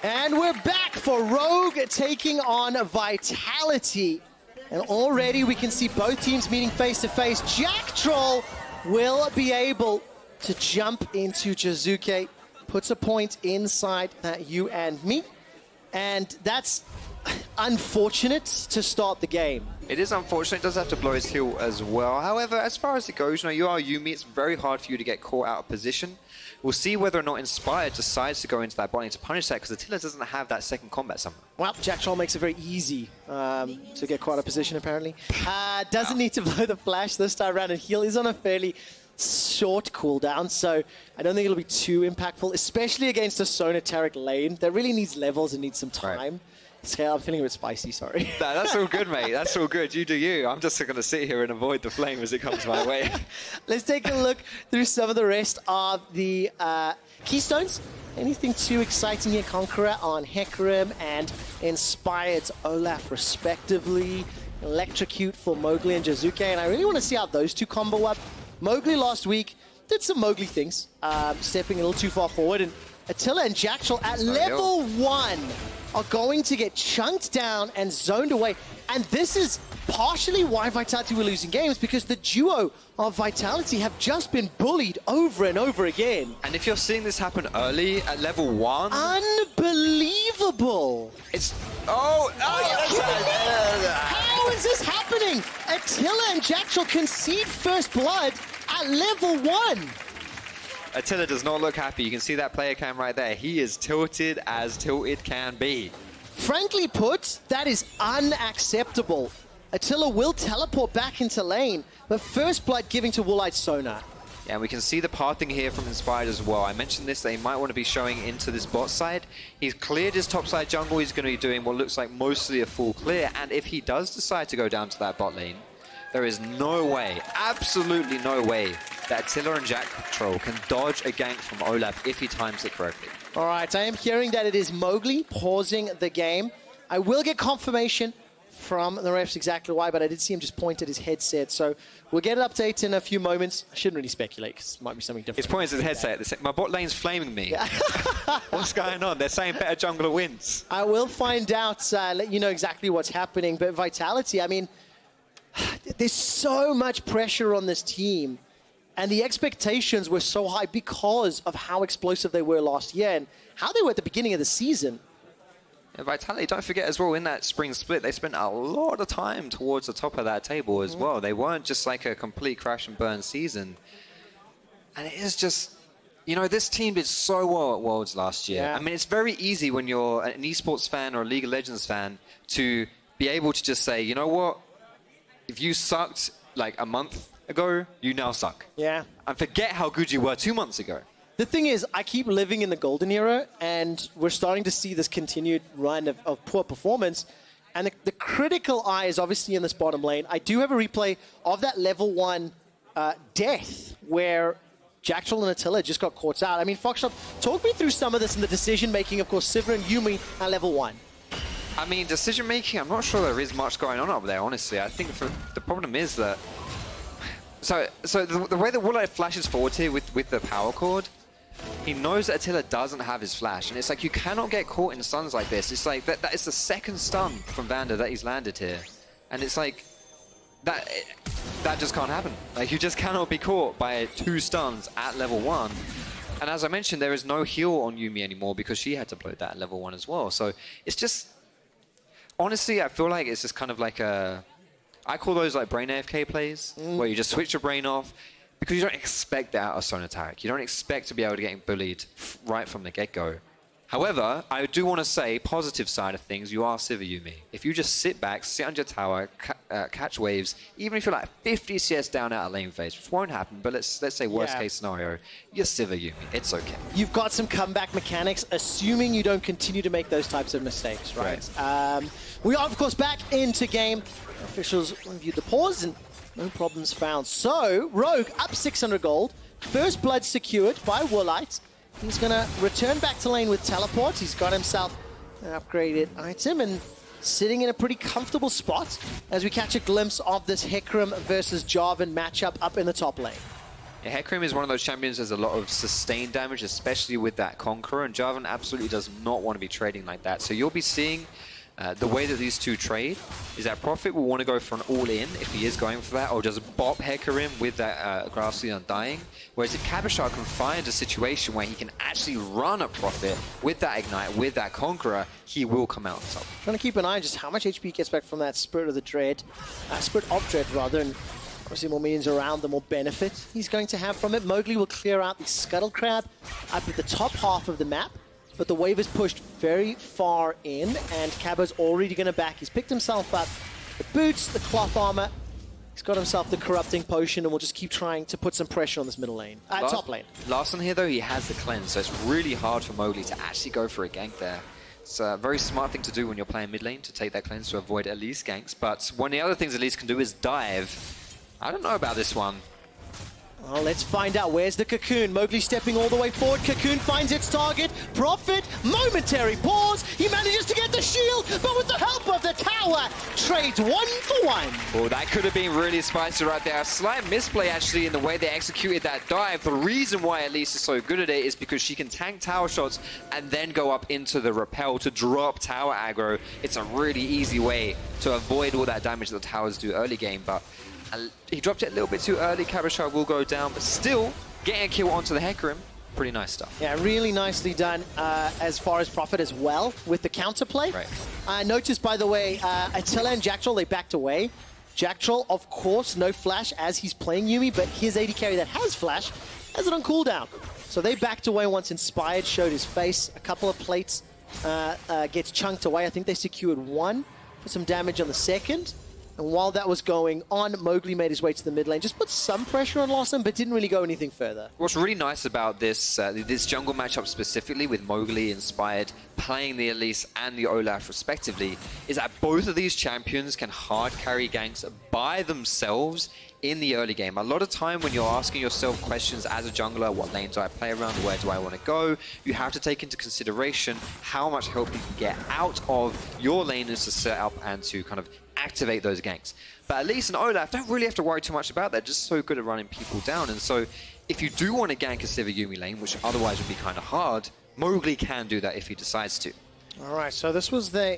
And we're back for Rogue taking on Vitality. And already we can see both teams meeting face to face. Jactroll will be able to jump into Jiizuké, puts a point inside that you and me. And that's unfortunate to start the game. It is unfortunate, it does have to blow his heal as well. However, as far as it goes, you are Yuumi, it's very hard for you to get caught out of position. We'll see whether or not Inspired decides to go into that bot lane to punish that, because Attila doesn't have that second combat summon. Well, Jactroll makes it very easy to get caught out of position, apparently. Doesn't need to blow the flash this time around, and heal is on a fairly short cooldown, so I don't think it'll be too impactful, especially against a Sona Taric lane that really needs levels and needs some time. Right. So I'm feeling a bit spicy, sorry. Nah, that's all good, mate. That's all good. You do you. I'm just going to sit here and avoid the flame as it comes my way. Let's take a look through some of the rest of the keystones. Anything too exciting here? Conqueror on Hecarim and Inspired's Olaf, respectively. Electrocute for Mowgli and Jiizuké, and I really want to see how those two combo up. Mowgli last week did some Mowgli things, stepping a little too far forward, and Attila and Jactroll at level 1 are going to get chunked down and zoned away. And this is partially why Vitality were losing games, because the duo of Vitality have just been bullied over and over again. And if you're seeing this happen early at level 1... Unbelievable! It's... Oh! How is this happening? Attila and Jactroll concede first blood at level 1. Attila does not look happy. You can see that player cam right there. He is tilted as tilted can be. Frankly put, that is unacceptable. Attila will teleport back into lane, but first blood giving to Woolite Sona. Yeah, and we can see the pathing here from Inspired as well. I mentioned this, they might want to be showing into this bot side. He's cleared his top side jungle. He's going to be doing what looks like mostly a full clear. And if he does decide to go down to that bot lane, there is no way, absolutely no way, that Attila and Jactroll can dodge a gank from Olaf if he times it correctly. All right, I am hearing that it is Mowgli pausing the game. I will get confirmation from the refs exactly why, but I did see him just point at his headset. So we'll get an update in a few moments. I shouldn't really speculate because it might be something different. His point is his headset. My bot lane's flaming me. Yeah. What's going on? They're saying better jungler wins. I will find out, let you know exactly what's happening. But Vitality, I mean, there's so much pressure on this team. And the expectations were so high because of how explosive they were last year and how they were at the beginning of the season. Yeah, Vitality, don't forget as well, in that spring split, they spent a lot of time towards the top of that table as well. They weren't just like a complete crash and burn season. And it is just, you know, this team did so well at Worlds last year. Yeah. I mean, it's very easy when you're an esports fan or a League of Legends fan to be able to just say, you know what, if you sucked like a month ago, you now suck. Yeah. And forget how good you were 2 months ago. The thing is, I keep living in the golden era, and we're starting to see this continued run of poor performance. And the critical eye is obviously in this bottom lane. I do have a replay of that level 1 death where Jactroll and Attila just got caught out. I mean, Foxshot, talk me through some of this in the decision-making. Of course, Sivir and Yuumi at level 1. I mean, decision-making, I'm not sure there is much going on up there, honestly. I think the problem is that... So the way that Woolite flashes forward here with the power cord, he knows that Attila doesn't have his flash, and it's like you cannot get caught in stuns like this. It's like that is the second stun from VandeR that he's landed here, and it's like that just can't happen. Like, you just cannot be caught by 2 stuns at level 1. And as I mentioned, there is no heal on Yuumi anymore because she had to blow that at level 1 as well. So it's just, honestly, I feel like it's just kind of like a, I call those like brain AFK plays, where you just switch your brain off, because you don't expect that out of Sona Taric. You don't expect to be able to get bullied right from the get-go. However, I do want to say, positive side of things, you are Sivir Yuumi. If you just sit back, sit on your tower, catch waves, even if you're like 50 CS down out of lane phase, which won't happen, but let's say worst case scenario, you're Sivir Yuumi. It's okay. You've got some comeback mechanics, assuming you don't continue to make those types of mistakes, right? We are, of course, back into game. Officials reviewed the pause and no problems found. So, Rogue up 600 gold. First blood secured by Woolite. He's going to return back to lane with teleport. He's got himself an upgraded item and sitting in a pretty comfortable spot as we catch a glimpse of this Hecarim versus Jarvan matchup up in the top lane. Yeah, Hecarim is one of those champions that has a lot of sustained damage, especially with that Conqueror, and Jarvan absolutely does not want to be trading like that. So you'll be seeing the way that these two trade is that Prophet will want to go for an all-in if he is going for that, or just bop Hecarim with that Grassly Undying. Whereas if Cabochard can find a situation where he can actually run a Prophet with that Ignite, with that Conqueror, he will come out on top. Trying to keep an eye on just how much HP he gets back from that Spirit of Dread, rather, and obviously more minions around, the more benefit he's going to have from it. Mowgli will clear out the Scuttle Crab up at the top half of the map, but the wave is pushed very far in, and Cabo's already going to back. He's picked himself up the boots, the cloth armor. He's got himself the Corrupting Potion, and we'll just keep trying to put some pressure on this middle lane, top lane. Larssen here, though, he has the cleanse, so it's really hard for Mowgli to actually go for a gank there. It's a very smart thing to do when you're playing mid lane, to take that cleanse to avoid Elise ganks. But one of the other things Elise can do is dive. I don't know about this one. Well, let's find out. Where's the Cocoon? Mowgli stepping all the way forward. Cocoon finds its target. Prophet, momentary pause. He manages to get the shield, but with the help of the tower, trades 1 for 1. Oh, that could have been really spicy right there. A slight misplay, actually, in the way they executed that dive. The reason why Elise is so good at it is because she can tank tower shots and then go up into the rappel to drop tower aggro. It's a really easy way to avoid all that damage that the towers do early game, but he dropped it a little bit too early. Cabochard will go down, but still getting a kill onto the Hecarim. Pretty nice stuff. Yeah, really nicely done as far as Prophet as well with the counterplay. Right. I noticed, by the way, Attila and Jactroll, they backed away. Jactroll, of course, no flash as he's playing Yuumi, but his AD carry that has flash has it on cooldown. So they backed away once Inspired showed his face. A couple of plates gets chunked away. I think they secured one for some damage on the second. And while that was going on, Mowgli made his way to the mid lane, just put some pressure on Larssen, but didn't really go anything further. What's really nice about this this jungle matchup specifically, with Mowgli Inspired playing the Elise and the Olaf respectively, is that both of these champions can hard carry ganks by themselves in the early game. A lot of time when you're asking yourself questions as a jungler, what lane do I play around, where do I want to go, you have to take into consideration how much help you can get out of your laners to set up and to kind of activate those ganks. But Elise and Olaf don't really have to worry too much about that. They're just so good at running people down. And so if you do want to gank a Sivir Yuumi lane, which otherwise would be kind of hard, Mowgli can do that if he decides to. All right, so this was the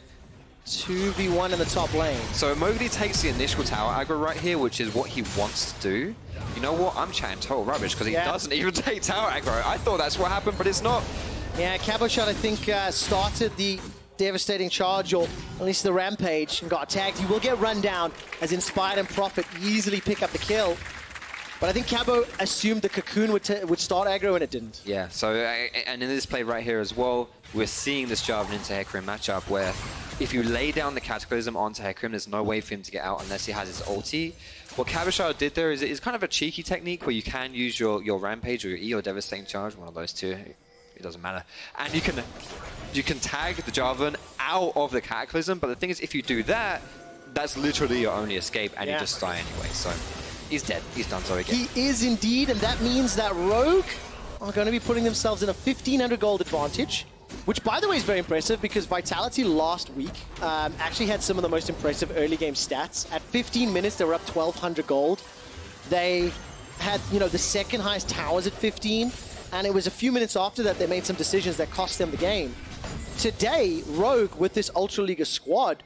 2v1 in the top lane. So Mowgli takes the initial tower aggro right here, which is what he wants to do. You know what? I'm chatting total rubbish because he doesn't even take tower aggro. I thought that's what happened, but it's not. Yeah, Cabochard, I think, started the devastating charge, or at least the rampage, and got tagged. He will get run down as Inspired and Prophet easily pick up the kill. But I think Cabo assumed the Cocoon would start aggro, and it didn't. Yeah, so, and in this play right here as well, we're seeing this Jarvan into Hecarim matchup where if you lay down the Cataclysm onto Hecarim, there's no way for him to get out unless he has his ulti. What Cabochard did there is kind of a cheeky technique where you can use your Rampage or your E or Devastating Charge, one of those two. It doesn't matter. And you can tag the Jarvan out of the Cataclysm, but the thing is, if you do that, that's literally your only escape, and you just die anyway. So he's dead. He's done so again. He is indeed, and that means that Rogue are going to be putting themselves in a 1,500 gold advantage, which, by the way, is very impressive because Vitality last week actually had some of the most impressive early game stats. At 15 minutes, they were up 1,200 gold. They had, the second highest towers at 15. And it was a few minutes after that they made some decisions that cost them the game. Today, Rogue, with this Ultra League squad,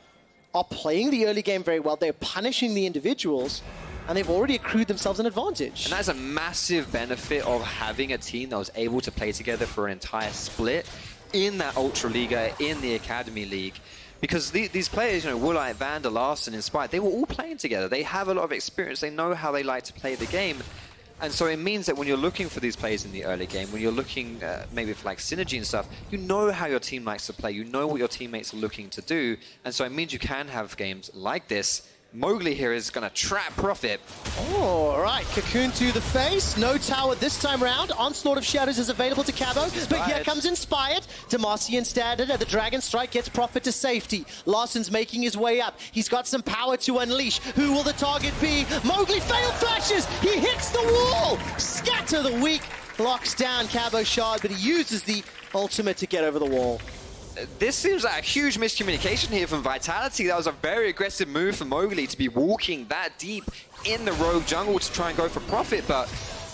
are playing the early game very well. They're punishing the individuals, and they've already accrued themselves an advantage. And that's a massive benefit of having a team that was able to play together for an entire split in that Ultra Liga, in the Academy League. Because these players, Woolite, VandeR, Larssen, Inspired, they were all playing together. They have a lot of experience. They know how they like to play the game. And so it means that when you're looking for these plays in the early game, when you're looking maybe for like synergy and stuff, you know how your team likes to play, you know what your teammates are looking to do, and so it means you can have games like this. Mowgli here is going to trap Prophet. Oh, all right. Cocoon to the face. No tower this time round. Onslaught of Shadows is available to Cabo, but here comes Inspired. Demacian standard, and the Dragon Strike gets Prophet to safety. Larsen's making his way up. He's got some power to unleash. Who will the target be? Mowgli failed flashes. He hits the wall. Scatter the weak. Locks down Cabochard, but he uses the ultimate to get over the wall. This seems like a huge miscommunication here from Vitality. That was a very aggressive move for Mowgli to be walking that deep in the Rogue jungle to try and go for Prophet, but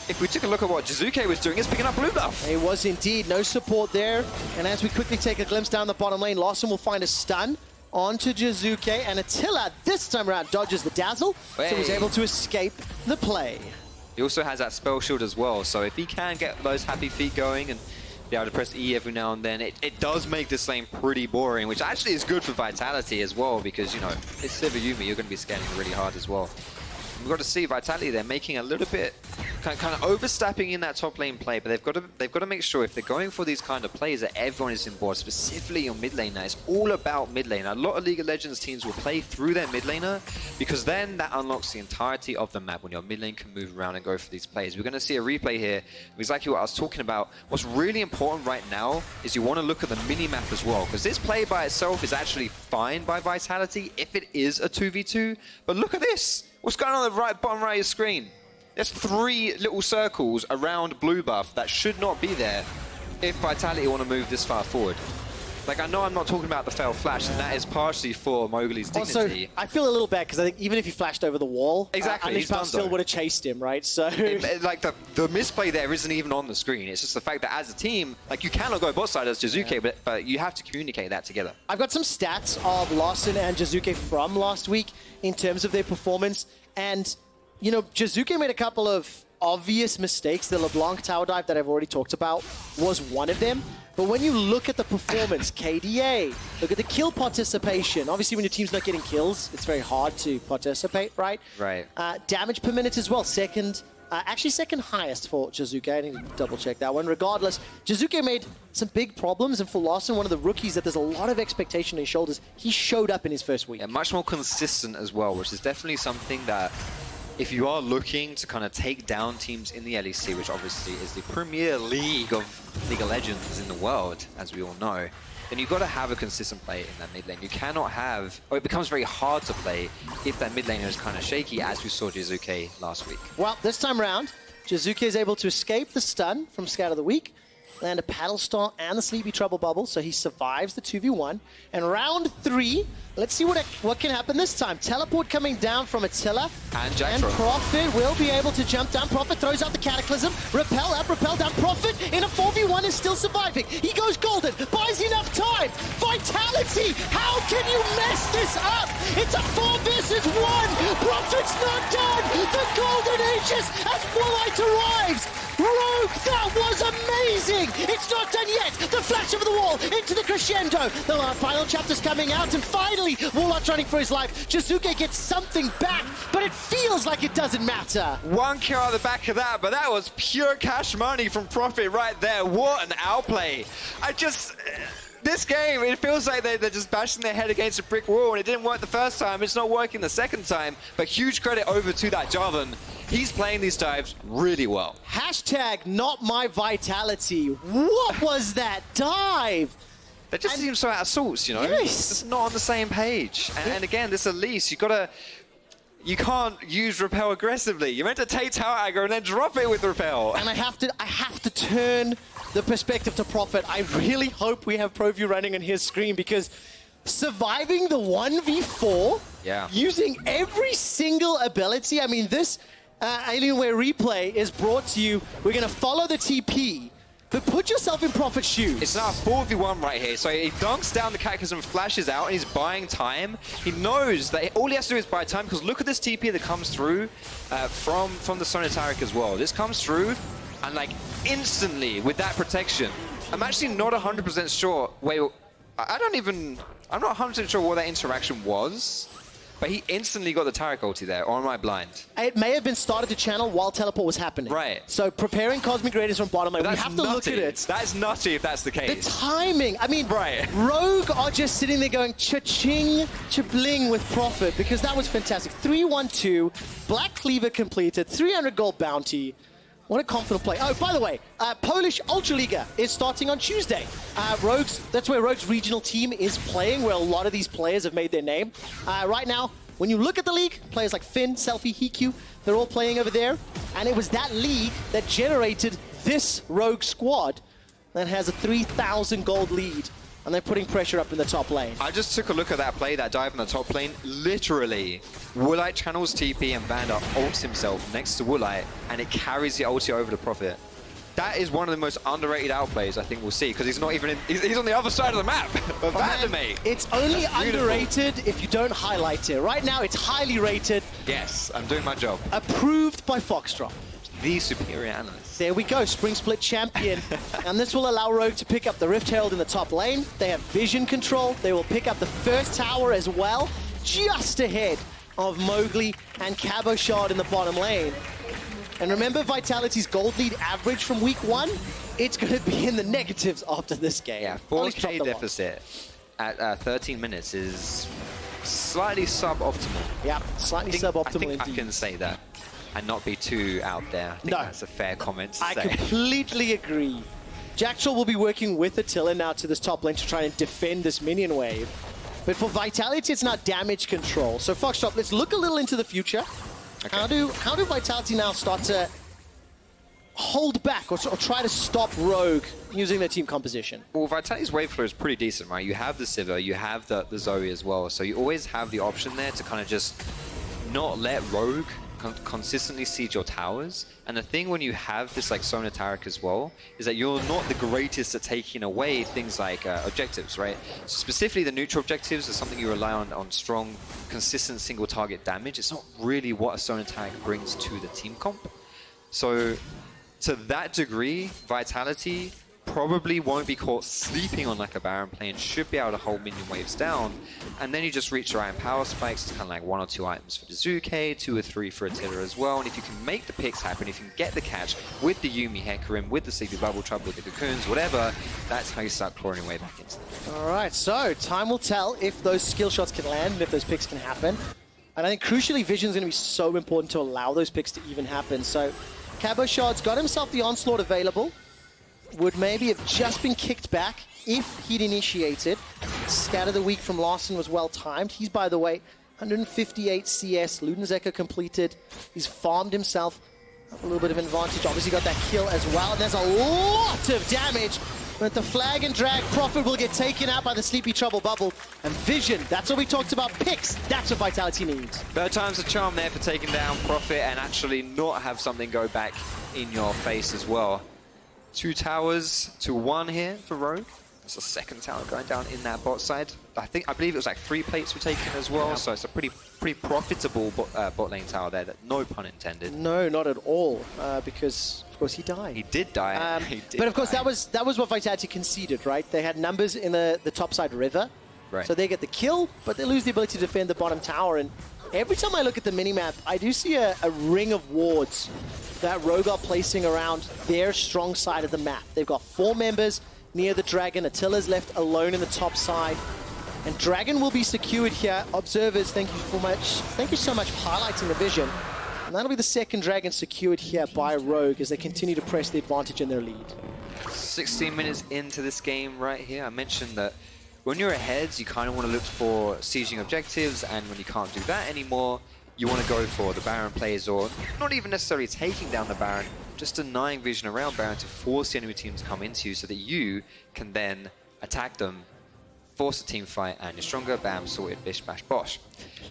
if we took a look at what Jiizuké was doing, it's picking up blue buff. It was indeed. No support there. And as we quickly take a glimpse down the bottom lane, Larssen will find a stun onto Jiizuké, and Attila this time around dodges the dazzle, so he's able to escape the play. He also has that spell shield as well, so if he can get those happy feet going and be able to press E every now and then, it does make this lane pretty boring, which actually is good for Vitality as well, because, you know, it's Sivir Yuumi, you're going to be scanning really hard as well. We've got to see Vitality, they're making a little bit, kind of overstepping in that top lane play, but they've got to make sure if they're going for these kind of plays that everyone is in board, specifically on mid lane now. It's all about mid lane. A lot of League of Legends teams will play through their mid laner, because then that unlocks the entirety of the map when your mid lane can move around and go for these plays. We're going to see a replay here of exactly what I was talking about. What's really important right now is you want to look at the mini map as well, because this play by itself is actually fine by Vitality if it is a 2v2, but look at this. What's going on the bottom right of your screen? There's 3 little circles around blue buff that should not be there if Vitality want to move this far forward. Like, I know I'm not talking about the failed flash, and that is partially for Mowgli's dignity. Also, I feel a little bad because I think even if he flashed over the wall, exactly, still would have chased him, right? So, like the misplay there isn't even on the screen. It's just the fact that as a team, like, you cannot go bot side as Jiizuké, but you have to communicate that together. I've got some stats of Larssen and Jiizuké from last week in terms of their performance, and you know, Jiizuké made a couple of obvious mistakes. The LeBlanc tower dive that I've already talked about was one of them. But when you look at the performance, KDA, look at the kill participation. Obviously, when your team's not getting kills, it's very hard to participate, right? Right. Damage per minute as well, actually second highest for Jiizuké. I need to double check that one. Regardless, Jiizuké made some big problems, and for Larssen, one of the rookies that there's a lot of expectation on his shoulders, he showed up in his first week. Yeah, much more consistent as well, which is definitely something that if you are looking to kind of take down teams in the LEC, which obviously is the premier league of League of Legends in the world, as we all know, then you've got to have a consistent play in that mid lane. You cannot have, or it becomes very hard to play if that mid laner is kind of shaky, as we saw Jiizuké last week. Well, this time around, Jiizuké is able to escape the stun from Scout of the Week, land a Paddle Star and the Sleepy Trouble Bubble, so he survives the 2v1. And round 3, let's see what can happen this time. Teleport coming down from Attila. And Jactroll. And Prophet will be able to jump down. Prophet throws out the Cataclysm. Repel up, repel down. Prophet in a 4v1 is still surviving. He goes golden, buys enough time. Vitality, how can you mess this up? It's a 4 versus 1. Prophet's not done. The golden ages as Woolite arrives. Rogue, that was amazing! It's not done yet! The flash over the wall into the crescendo! The final chapter's coming out, and finally, Woolite's running for his life. Jiizuké gets something back, but it feels like it doesn't matter. 1 kill out the back of that, but that was pure cash money from Prophet right there. What an outplay! This game, it feels like they're just bashing their head against a brick wall, and it didn't work the first time, it's not working the second time, but huge credit over to that Jarvan. He's playing these dives really well. Hashtag not my Vitality. What was that dive? That just seems so out of sorts, you know? Yes. It's just not on the same page. And again, this Elise, you can't use repel aggressively. You're meant to take tower aggro and then drop it with repel. And I have to turn the perspective to Prophet. I really hope we have ProView running on his screen, because surviving the 1v4, using every single ability, I mean, this Alienware replay is brought to you. We're going to follow the TP, but put yourself in Prophet's shoes. It's now a 4v1 right here. So he dunks down the Cataclysm, flashes out, and he's buying time. He knows that all he has to do is buy time, because look at this TP that comes through from the Sona Taric as well. This comes through, and like instantly with that protection, I'm actually not 100% sure. Wait, I'm not 100% sure what that interaction was. But he instantly got the Taric ulti there, or am I blind? It may have been started to channel while teleport was happening. Right. So preparing Cosmic Radiance from bottom lane, we have to look at it. That's nutty if that's the case. The timing, I mean, Rogue are just sitting there going cha-ching, cha-bling with Prophet, because that was fantastic. 3-1-2, Black Cleaver completed, 300 gold bounty. What a confident play. Oh, by the way, Polish Ultraliga is starting on Tuesday. That's where Rogue's regional team is playing, where a lot of these players have made their name. Right now, when you look at the league, players like Finn, Selfie, Heku, they're all playing over there. And it was that league that generated this Rogue squad that has a 3,000 gold lead and they're putting pressure up in the top lane. I just took a look at that play, that dive in the top lane. Literally, Woolite channels TP and VandeR ults himself next to Woolite, and it carries the ulti over the Prophet. That is one of the most underrated outplays I think we'll see, because he's not even in, he's on the other side of the map. But VandeR, mate. It's only underrated if you don't highlight it. Right now, it's highly rated. Yes, I'm doing my job. Approved by Foxtrot. The superior analyst. There we go, Spring Split champion. And this will allow Rogue to pick up the Rift Herald in the top lane. They have vision control. They will pick up the first tower as well, just ahead of Mowgli and Cabochard in the bottom lane. And remember Vitality's gold lead average from week 1? It's going to be in the negatives after this game. Yeah, 4K deficit at 13 minutes is slightly suboptimal. Yeah, slightly suboptimal I think indeed. I can say that and not be too out there. I think that's a fair comment to say. I completely agree. Jactroll will be working with Attila now to this top lane to try and defend this minion wave. But for Vitality, it's not damage control. So Foxtrot, let's look a little into the future. Okay. How do Vitality now start to hold back or try to stop Rogue using their team composition? Well, Vitality's wave flow is pretty decent, right? You have the Sivir, you have the Zoe as well, so you always have the option there to kind of just not let Rogue consistently siege your towers. And the thing when you have this like Sona Taric as well is that you're not the greatest at taking away things like objectives, right? So specifically the neutral objectives is something you rely on strong, consistent single target damage. It's not really what a Sona Taric brings to the team comp. So to that degree, Vitality probably won't be caught sleeping on like a Baron play and should be able to hold minion waves down. And then you just reach around power spikes to kind of like 1 or 2 items for Jiizuké, 2 or 3 for Attila as well. And if you can make the picks happen, if you can get the catch with the Yuumi Hecarim, with the Sleepy Bubble Trap, with the Cocoons, whatever, that's how you start clawing your way back into it. All right, so time will tell if those skill shots can land and if those picks can happen. And I think crucially, Vision's going to be so important to allow those picks to even happen. So Cabochard's got himself the Onslaught available. Would maybe have just been kicked back if he'd initiated. Scatter the Weak from Larssen was well timed. He's, by the way, 158 CS. Luden's Echo completed. He's farmed himself up a little bit of advantage. Obviously got that kill as well. And there's a lot of damage. But the flag and drag, Prophet will get taken out by the Sleepy Trouble Bubble. And Vision, that's what we talked about. Picks, that's what Vitality needs. Third time's a charm there for taking down Prophet and actually not have something go back in your face as well. 2 towers to 1 here for Rogue. It's the second tower going down in that bot side. I believe it was like 3 plates were taken as well, yeah. So it's a pretty profitable bot lane tower there. That no pun intended. No, not at all, because of course he died. He did die. But of course that was what Vitality conceded, right? They had numbers in the top side river, right. So they get the kill, but they lose the ability to defend the bottom tower. And every time I look at the minimap, I do see a ring of wards that Rogue are placing around their strong side of the map. They've got 4 members near the Dragon. Attila's left alone in the top side. And Dragon will be secured here. Observers, thank you so much for highlighting the vision. And that'll be the second Dragon secured here by Rogue as they continue to press the advantage in their lead. 16 minutes into this game right here. I mentioned that when you're ahead, you kind of want to look for sieging objectives, and when you can't do that anymore, you want to go for the Baron plays, or not even necessarily taking down the Baron, just denying vision around Baron to force the enemy team to come into you so that you can then attack them, force a team fight, and you're stronger, bam, sorted, bish, bash, bosh.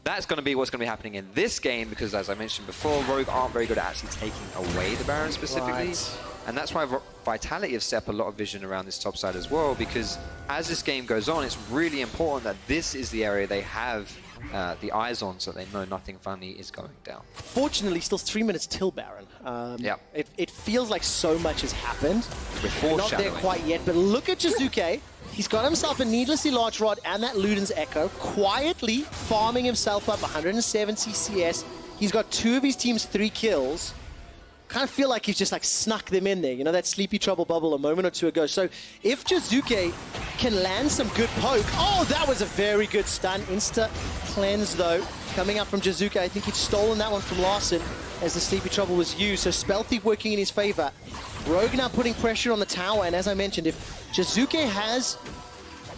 That's going to be what's going to be happening in this game because, as I mentioned before, Rogue aren't very good at actually taking away the Baron specifically. Right. And that's why Vitality have set up a lot of vision around this top side as well, because as this game goes on, it's really important that this is the area they have the eyes on so they know nothing funny is going down. Fortunately, still 3 minutes till Baron. Yeah. It feels like so much has happened. We're not there quite yet, but look at Jiizuké. He's got himself a needlessly large rod and that Luden's Echo, quietly farming himself up 170 CS. He's got 2 of his team's 3 kills. Kind of feel like he's just like snuck them in there. You know, that Sleepy Trouble Bubble a moment or 2 ago. So if Jiizuké can land some good poke. Oh, that was a very good stun. Insta cleanse though, coming up from Jiizuké. I think he'd stolen that one from Larssen as the Sleepy Trouble was used. So Spell Thief working in his favor. Rogue now putting pressure on the tower. And as I mentioned, if Jiizuké has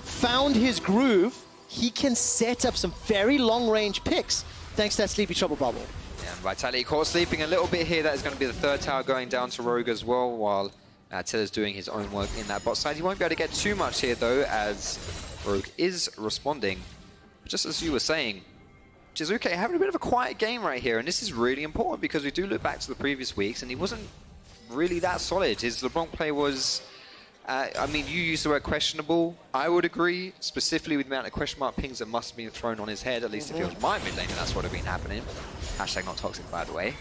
found his groove, he can set up some very long-range picks thanks to that Sleepy Trouble Bubble. And Vitality caught sleeping a little bit here. That is going to be the 3rd tower going down to Rogue as well, while Attila's doing his own work in that bot side. He won't be able to get too much here though, as Rogue is responding. Just as you were saying, Jiizuké having a bit of a quiet game right here, and this is really important because we do look back to the previous weeks and he wasn't really that solid. His LeBlanc play was, I mean, you used the word questionable. I would agree, specifically with the amount of question mark pings that must have been thrown on his head, at least if it was my mid lane, and that's what had been happening. Hashtag not toxic, by the way.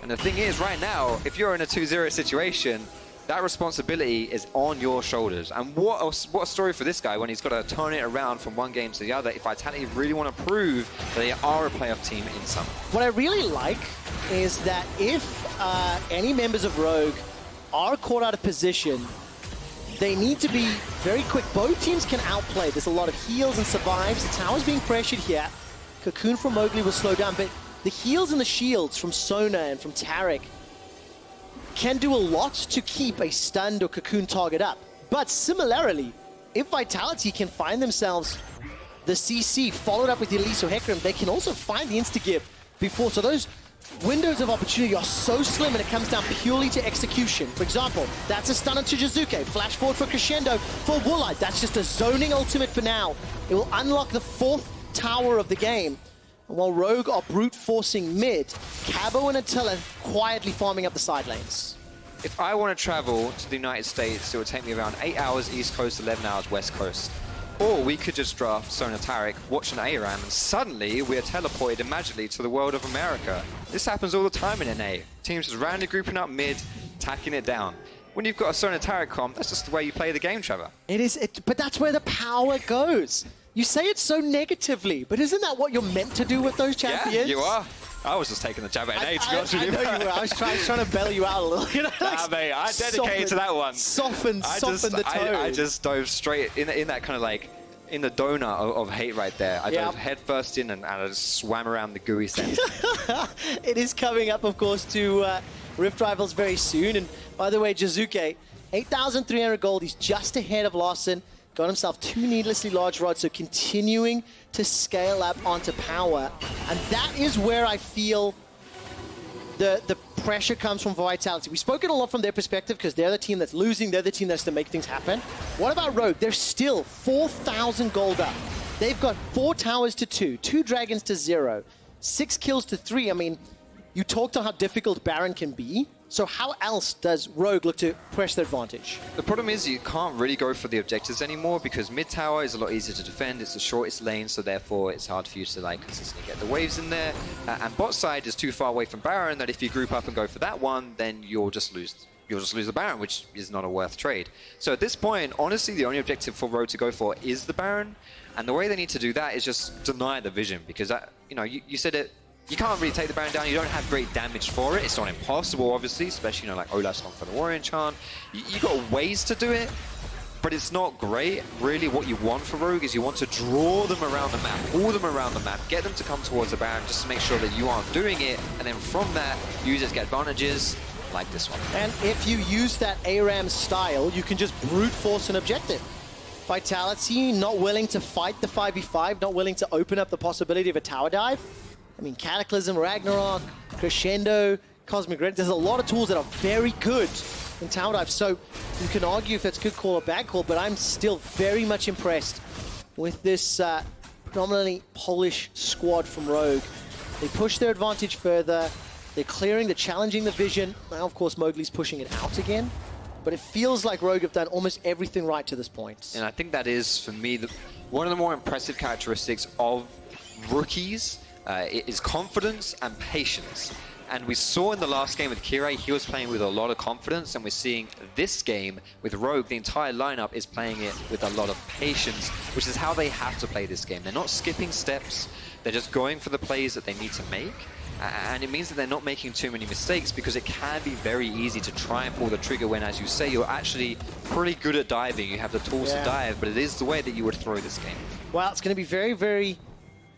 And the thing is, right now, if you're in a 2-0 situation, that responsibility is on your shoulders. And what a story for this guy when he's got to turn it around from one game to the other if Vitality really want to prove that they are a playoff team in summer. What I really like is that if any members of Rogue are caught out of position, they need to be very quick. Both teams can outplay. There's a lot of heals and survives. The tower's being pressured here. Cocoon from Mowgli will slow down, but the heals and the shields from Sona and from Taric can do a lot to keep a stunned or Cocoon target up. But similarly, if Vitality can find themselves the CC followed up with the Elise or Hecarim, they can also find the insta-give before. So those windows of opportunity are so slim, and it comes down purely to execution. For example, that's a stun onto Jiizuké. Flash forward for Crescendo for Woolite. That's just a zoning ultimate for now. It will unlock the 4th tower of the game. And while Rogue are brute forcing mid, Cabo and Attila quietly farming up the side lanes. If I want to travel to the United States, it would take me around 8 hours East Coast, 11 hours West Coast. Or we could just draft Sona Taric, watch an ARAM, and suddenly we are teleported magically to the world of America. This happens all the time in NA. Teams just randomly grouping up mid, tacking it down. When you've got a Sona Taric comp, that's just the way you play the game, Trevor. But that's where the power goes. You say it so negatively, but isn't that what you're meant to do with those champions? Yeah, you are. I was just taking the jab at NA, to be honest with you. I know you were. I was trying to bail you out a little. You know, nah, mate, I dedicated to that one. Soften the tone. I just dove straight in that kind of like, in the donut of hate right there. I dove head first in and I just swam around the gooey center. It is coming up, of course, to Rift Rivals very soon. And by the way, Jiizuké, 8,300 gold. He's just ahead of Larssen. Got himself 2 needlessly large rods, so continuing to scale up onto power. And that is where I feel the pressure comes from Vitality. We've spoken a lot from their perspective because they're the team that's losing, they're the team that's to make things happen. What about Rogue? They're still 4,000 gold up. They've got 4 towers to 2, 2 dragons to 0, 6 kills to 3. I mean, you talked about how difficult Baron can be. So how else does Rogue look to press their advantage? The problem is you can't really go for the objectives anymore because mid tower is a lot easier to defend. It's the shortest lane, so therefore it's hard for you to like consistently get the waves in there. And bot side is too far away from Baron that if you group up and go for that one, then you'll just lose the Baron, which is not a worth trade. So at this point, honestly, the only objective for Rogue to go for is the Baron. And the way they need to do that is just deny the vision, because that, you know, you said it. You can't really take the Baron down. You don't have great damage for it. It's not impossible, obviously, especially, you know, like Olaf's gone for the Warrior Enchant. You got ways to do it, but it's not great. Really, what you want for Rogue is you want to draw them around the map, pull them around the map, get them to come towards the Baron just to make sure that you aren't doing it, and then from that, users get advantages like this one. And if you use that ARAM style, you can just brute force an objective. Vitality not willing to fight the 5v5, not willing to open up the possibility of a tower dive. I mean, Cataclysm, Ragnarok, Crescendo, Cosmic Red. There's a lot of tools that are very good in tower dive. So you can argue if that's a good call or bad call, but I'm still very much impressed with this predominantly Polish squad from Rogue. They push their advantage further. They're clearing, they're challenging the vision. Now, of course, Mowgli's pushing it out again. But it feels like Rogue have done almost everything right to this point. And I think that is, for me, one of the more impressive characteristics of rookies. Is confidence and patience. And we saw in the last game with Kirei, he was playing with a lot of confidence, and we're seeing this game with Rogue, the entire lineup is playing it with a lot of patience, which is how they have to play this game. They're not skipping steps, they're just going for the plays that they need to make. And it means that they're not making too many mistakes, because it can be very easy to try and pull the trigger when, as you say, you're actually pretty good at diving. You have the tools to dive, but it is the way that you would throw this game. Well, it's going to be very, very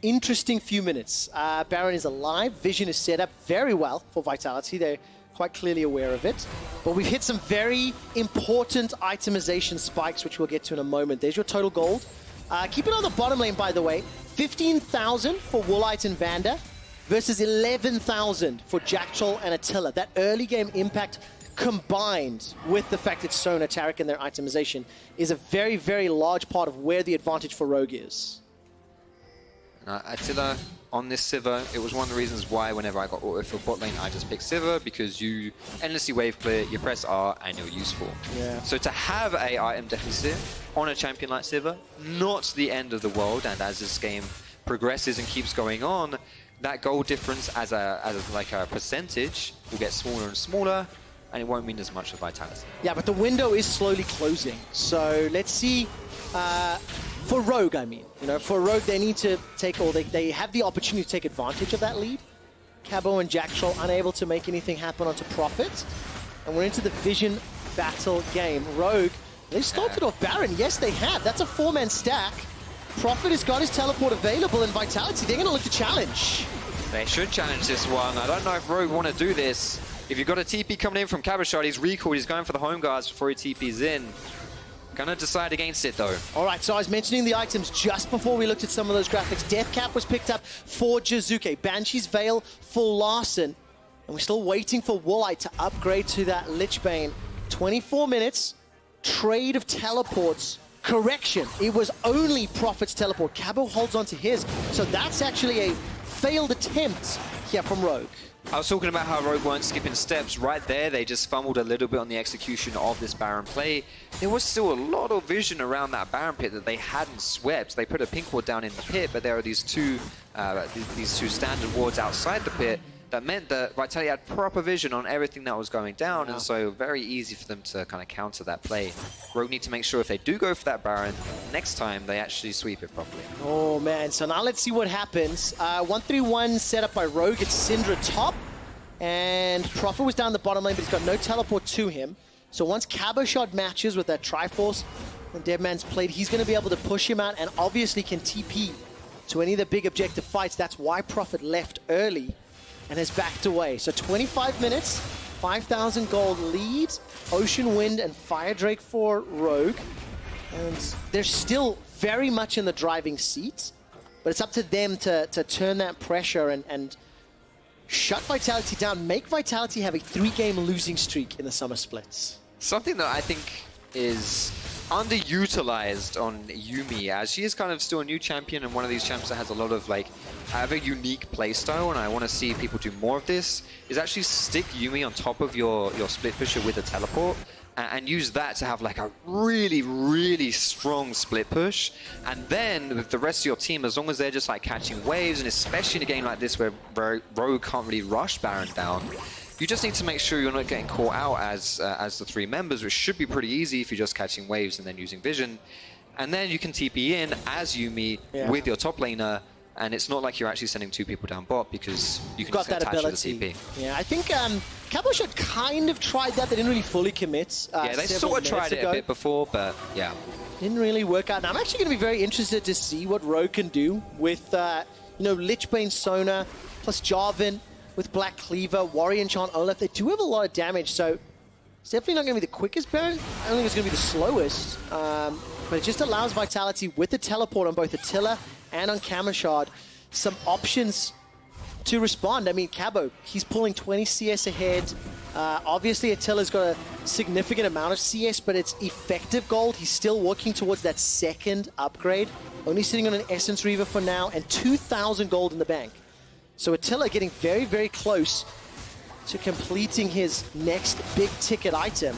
interesting few minutes. Baron is alive. Vision is set up very well for Vitality. They're quite clearly aware of it. But we've hit some very important itemization spikes, which we'll get to in a moment. There's your total gold. Keep it on the bottom lane, by the way. 15,000 for Woolite and VandeR versus 11,000 for Jactroll and Attila. That early game impact combined with the fact that Sona, Taric, and their itemization is a very, very large part of where the advantage for Rogue is. Attila on this Sivir, it was one of the reasons why whenever I got autofill bot lane, I just picked Sivir, because you endlessly wave clear, you press R, and you're useful. Yeah. So to have a item deficit on a champion like Sivir, not the end of the world, and as this game progresses and keeps going on, that goal difference as a percentage will get smaller and smaller, and it won't mean as much of vitality. Yeah, but the window is slowly closing. So let's see, for Rogue, I mean. You know, for Rogue, they need to take, or they have the opportunity to take advantage of that lead. Cabo and Jactroll unable to make anything happen onto Prophet. And we're into the Vision battle game. Rogue, they started off Baron. Yes, they have. That's a 4-man stack. Prophet has got his teleport available, and Vitality, they're going to look to challenge. They should challenge this one. I don't know if Rogue want to do this. If you've got a TP coming in from Cabochard, he's recalled, he's going for the home guards before he TPs in. Gonna decide against it though. All right, so I was mentioning the items just before we looked at some of those graphics. Death Cap was picked up for Jiizuké, Banshee's Veil for Larssen, and we're still waiting for Woolite to upgrade to that Lichbane. 24 minutes, trade of teleports. Correction, it was only Prophet's teleport. Cabo holds on to his, so that's actually a failed attempt here from Rogue. I was talking about how Rogue weren't skipping steps. Right there, they just fumbled a little bit on the execution of this Baron play. There was still a lot of vision around that Baron pit that they hadn't swept. They put a pink ward down in the pit, but there are these two standard wards outside the pit that meant that Vitality had proper vision on everything that was going down, and so very easy for them to kind of counter that play. Rogue need to make sure if they do go for that Baron, next time they actually sweep it properly. Oh man, so now let's see what happens. 1-3-1 set up by Rogue. It's Syndra top, and Prophet was down the bottom lane, but he's got no teleport to him. So once Cabochard matches with that Triforce, when Deadman's played, he's going to be able to push him out and obviously can TP to any of the big objective fights. That's why Prophet left early and has backed away. So 25 minutes, 5,000 gold lead, Ocean Wind and Fire Drake for Rogue. And they're still very much in the driving seat, but it's up to them to turn that pressure and shut Vitality down, make Vitality have a 3-game losing streak in the summer splits. Something that I think is underutilized on Yuumi, as she is kind of still a new champion and one of these champs that has a lot of have a unique playstyle, and I want to see people do more of this, is actually stick Yuumi on top of your split pusher with a teleport and use that to have a really, really strong split push. And then with the rest of your team, as long as they're just catching waves, and especially in a game like this where Rogue can't really rush Baron down, you just need to make sure you're not getting caught out as the 3 members, which should be pretty easy if you're just catching waves and then using vision. And then you can TP in as Yuumi with your top laner, and it's not like you're actually sending 2 people down bot because you can got just that attach ability. to the TP. Yeah, I think Cabochard kind of tried that. They didn't really fully commit. Yeah, they sort of tried it a bit before, but yeah. Didn't really work out. Now, I'm actually going to be very interested to see what Rogue can do with, Lichbane Sona plus Jarvan with Black Cleaver, Warrior Enchant, Olaf. They do have a lot of damage, so it's definitely not going to be the quickest Baron. I don't think it's going to be the slowest, but it just allows Vitality with the teleport on both Attila and on Cabochard some options to respond. I mean, Cabo, he's pulling 20 CS ahead. Obviously, Attila's got a significant amount of CS, but it's effective gold. He's still working towards that second upgrade. Only sitting on an Essence Reaver for now, and 2,000 gold in the bank. So Attila getting very, very close to completing his next big ticket item.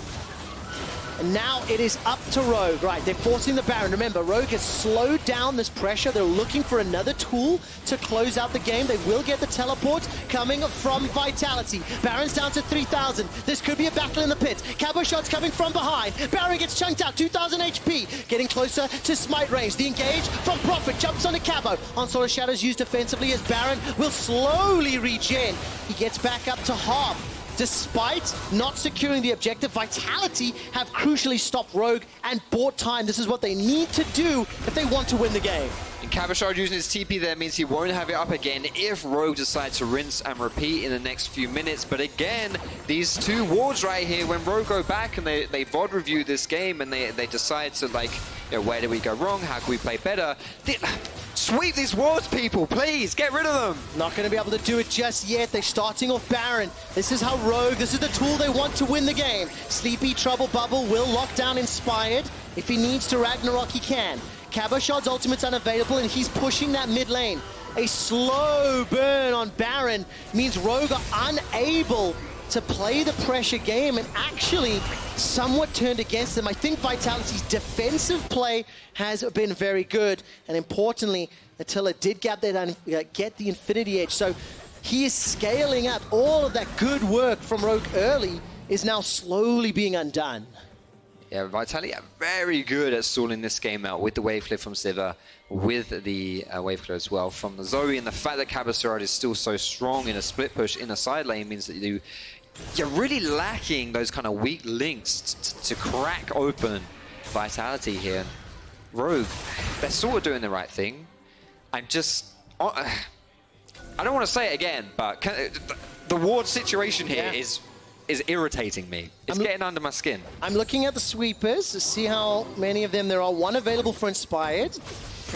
And now it is up to Rogue. Right, they're forcing the Baron. Remember, Rogue has slowed down this pressure. They're looking for another tool to close out the game. They will get the teleport coming from Vitality. Baron's down to 3,000. This could be a battle in the pit. Cabochard's coming from behind. Baron gets chunked out, 2,000 HP. Getting closer to smite range. The engage from Prophet jumps onto Cabo. Onslaught of Shadows used defensively as Baron will slowly regen. He gets back up to half. Despite not securing the objective, Vitality have crucially stopped Rogue and bought time. This is what they need to do if they want to win the game. And Cabochard using his TP there means he won't have it up again if Rogue decides to rinse and repeat in the next few minutes. But again, these 2 wards right here, when Rogue go back and they VOD review this game and they decide to where did we go wrong? How can we play better? Sweep these wards, people, please, get rid of them. Not going to be able to do it just yet. They're starting off Baron. This is how Rogue, this is the tool they want to win the game. Sleepy Trouble Bubble will lock down Inspired. If he needs to Ragnarok, he can. Cabochard's ultimate's unavailable, and he's pushing that mid lane. A slow burn on Baron means Rogue are unable to play the pressure game and actually somewhat turned against them. I think Vitality's defensive play has been very good, and importantly, Attila did get the Infinity Edge, so he is scaling up. All of that good work from Rogue early is now slowly being undone. Yeah, Vitality are very good at stalling this game out with the wave clear from Sivir, with the wave clear as well from the Zoe, and the fact that Cabochard is still so strong in a split push in a side lane means that you're really lacking those kind of weak links to crack open Vitality here. Rogue, they're sort of doing the right thing. I don't want to say it again, but the ward situation here is irritating me. It's getting under my skin. I'm looking at the sweepers to see how many of them there are. One available for Inspired.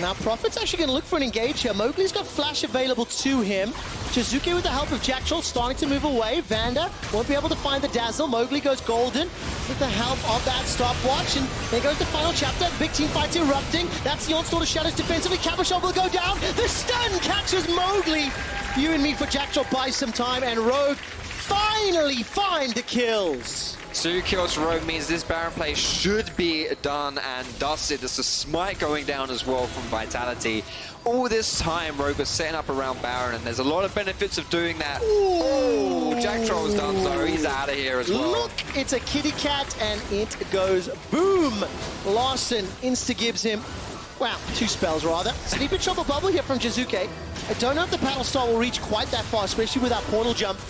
Now Prophet's actually going to look for an engage here. Mowgli's got Flash available to him. Jiizuké with the help of Jactroll starting to move away. VandeR won't be able to find the Dazzle. Mowgli goes golden with the help of that stopwatch. And there goes the final chapter. Big team fights erupting. That's the Onslaught of Shadows defensively. Cabochard will go down. The stun catches Mowgli. You and me for Jactroll buy some time. And Rogue finally find the kills. 2 kills for Rogue means this Baron play should be done and dusted. There's a smite going down as well from Vitality. All this time, Rogue was setting up around Baron, and there's a lot of benefits of doing that. Ooh, Jactroll's done so. He's out of here as well. Look, it's a kitty cat, and it goes boom. Larssen insta-gives him, wow, 2 spells rather. Sleepy Trouble Bubble here from Jiizuké. I don't know if the Paddle Star will reach quite that far, especially with that portal jump.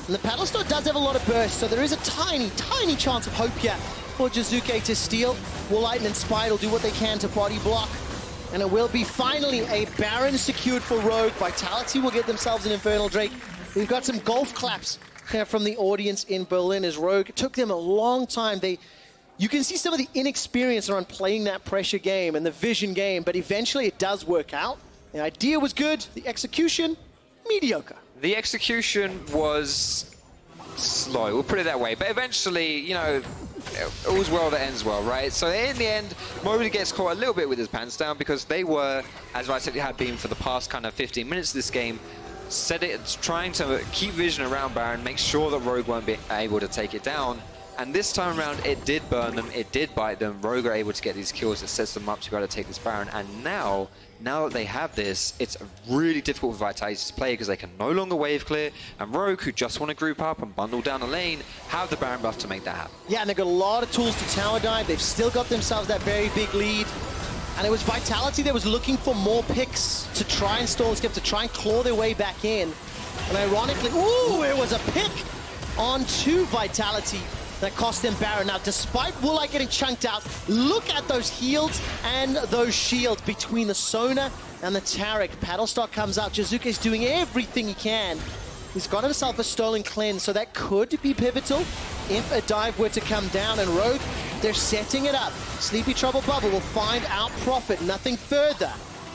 And the Paddle Star does have a lot of burst, so there is a tiny, tiny chance of hope here for Jiizuké to steal. Woolite and Inspired will do what they can to body block. And it will be finally a Baron secured for Rogue. Vitality will get themselves an Infernal Drake. We've got some golf claps here from the audience in Berlin as Rogue. It took them a long time. You can see some of the inexperience around playing that pressure game and the vision game, but eventually it does work out. The idea was good, the execution, mediocre. The execution was slow, we'll put it that way. But eventually, you know, all's well that ends well, right? So in the end, Mowgli gets caught a little bit with his pants down because they were, as Vitality had been for the past kind of 15 minutes of this game, trying to keep vision around Baron, make sure that Rogue won't be able to take it down. And this time around, it did burn them, it did bite them. Rogue are able to get these kills, it sets them up to be able to take this Baron. And now that they have this, it's really difficult for Vitality to play because they can no longer wave clear. And Rogue, who just want to group up and bundle down the lane, have the Baron buff to make that happen. Yeah, and they've got a lot of tools to tower dive. They've still got themselves that very big lead. And it was Vitality that was looking for more picks to try and stall skip, to try and claw their way back in. And ironically, ooh, it was a pick onto Vitality that cost them Baron. Now, despite Woolite getting chunked out, look at those heals and those shields between the Sona and the Taric. Paddlestar comes out. Jiizuké's doing everything he can. He's got himself a stolen cleanse, so that could be pivotal if a dive were to come down. And Rogue, they're setting it up. Sleepy Trouble Bubble will find out Prophet, nothing further.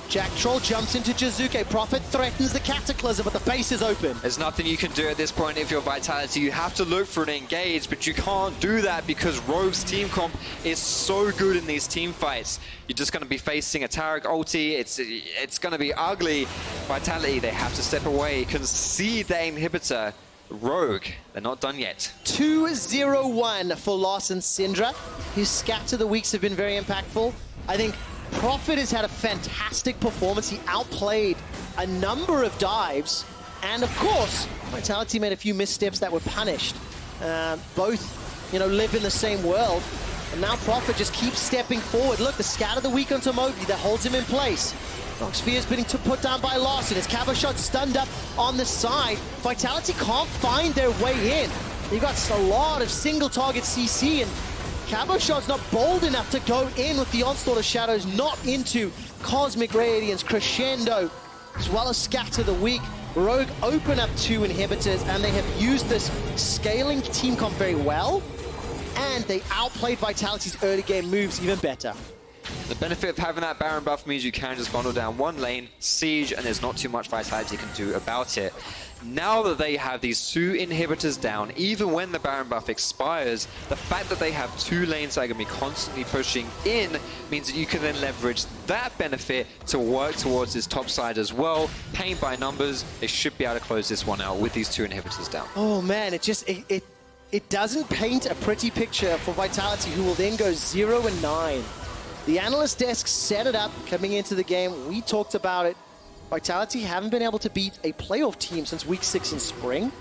Jactroll jumps into Jiizuké. Prophet threatens the Cataclysm, but the base is open. There's nothing you can do at this point if you're Vitality. You have to look for an engage, but you can't do that because Rogue's team comp is so good in these team fights. You're just going to be facing a Taric ulti. It's going to be ugly. Vitality, they have to step away, concede their inhibitor. Rogue, they're not done yet. 2-0-1 for Larssen Syndra. His scatter the weeks have been very impactful. I think Prophet has had a fantastic performance. He outplayed a number of dives. And of course, Vitality made a few missteps that were punished. Both, live in the same world. And now Prophet just keeps stepping forward. Look, the scatter the week onto Mowgli that holds him in place. Sphere's being put down by Larssen. His Cabochard stunned up on the side. Vitality can't find their way in. You got a lot of single target CC, and Cabochard's not bold enough to go in with the Onslaught of Shadows, not into Cosmic Radiance, Crescendo, as well as Scatter the Weak. Rogue open up 2 inhibitors, and they have used this scaling team comp very well, and they outplayed Vitality's early game moves even better. The benefit of having that Baron buff means you can just bundle down one lane, siege, and there's not too much Vitality you can do about it. Now that they have these 2 inhibitors down, even when the Baron buff expires, the fact that they have 2 lanes that are going to be constantly pushing in means that you can then leverage that benefit to work towards this top side as well. Paying by numbers, they should be able to close this one out with these 2 inhibitors down. Oh man, it doesn't paint a pretty picture for Vitality, who will then go 0-9. The analyst desk set it up coming into the game. We talked about it. Vitality haven't been able to beat a playoff team since week 6 in spring.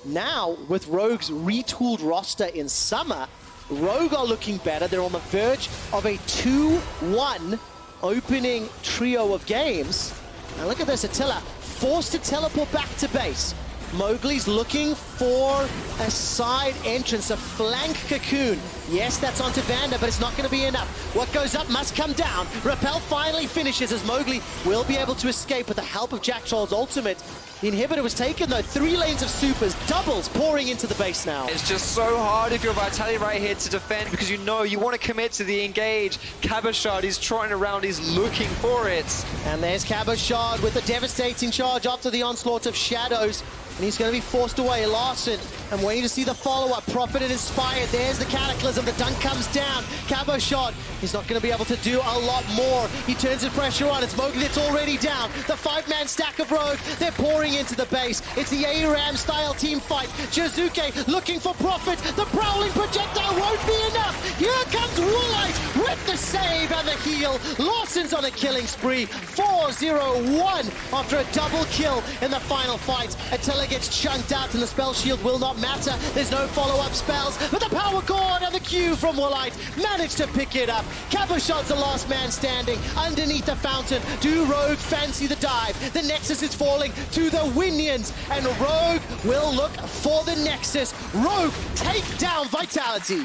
Now, with Rogue's retooled roster in summer, Rogue are looking better. They're on the verge of a 2-1 opening trio of games. And look at this, Attila forced to teleport back to base. Mowgli's looking for a side entrance, a flank cocoon. Yes, that's onto VandeR, but it's not going to be enough. What goes up must come down. Repel finally finishes as Mowgli will be able to escape with the help of Jactroll's ultimate. The inhibitor was taken though. 3 lanes of supers, doubles pouring into the base now. It's just so hard if you're Vitality right here to defend because you know you want to commit to the engage. Cabochard, he's trotting around, he's looking for it. And there's Cabochard with a devastating charge after the onslaught of shadows. And he's going to be forced away. Larssen, I'm waiting to see the follow-up. Prophet and Inspired. There's the Cataclysm. The dunk comes down. Cabochard, he's not going to be able to do a lot more. He turns the pressure on. It's Mowgli that's already down. The 5-man stack of Rogue. They're pouring into the base. It's the ARAM style team fight. Jiizuké looking for Prophet. The prowling projectile won't be enough. Here comes Woolite with the save and the heal. Larssen's on a killing spree. 4-0-1 after a double kill in the final fight. Attila gets chunked out and the spell shield will not matter. There's no follow-up spells, but the power chord and the Q from Woolite managed to pick it up. Cabochard's the last man standing underneath the fountain. Do Rogue fancy the dive? The Nexus is falling to the Winions, and Rogue will look for the Nexus. Rogue take down Vitality.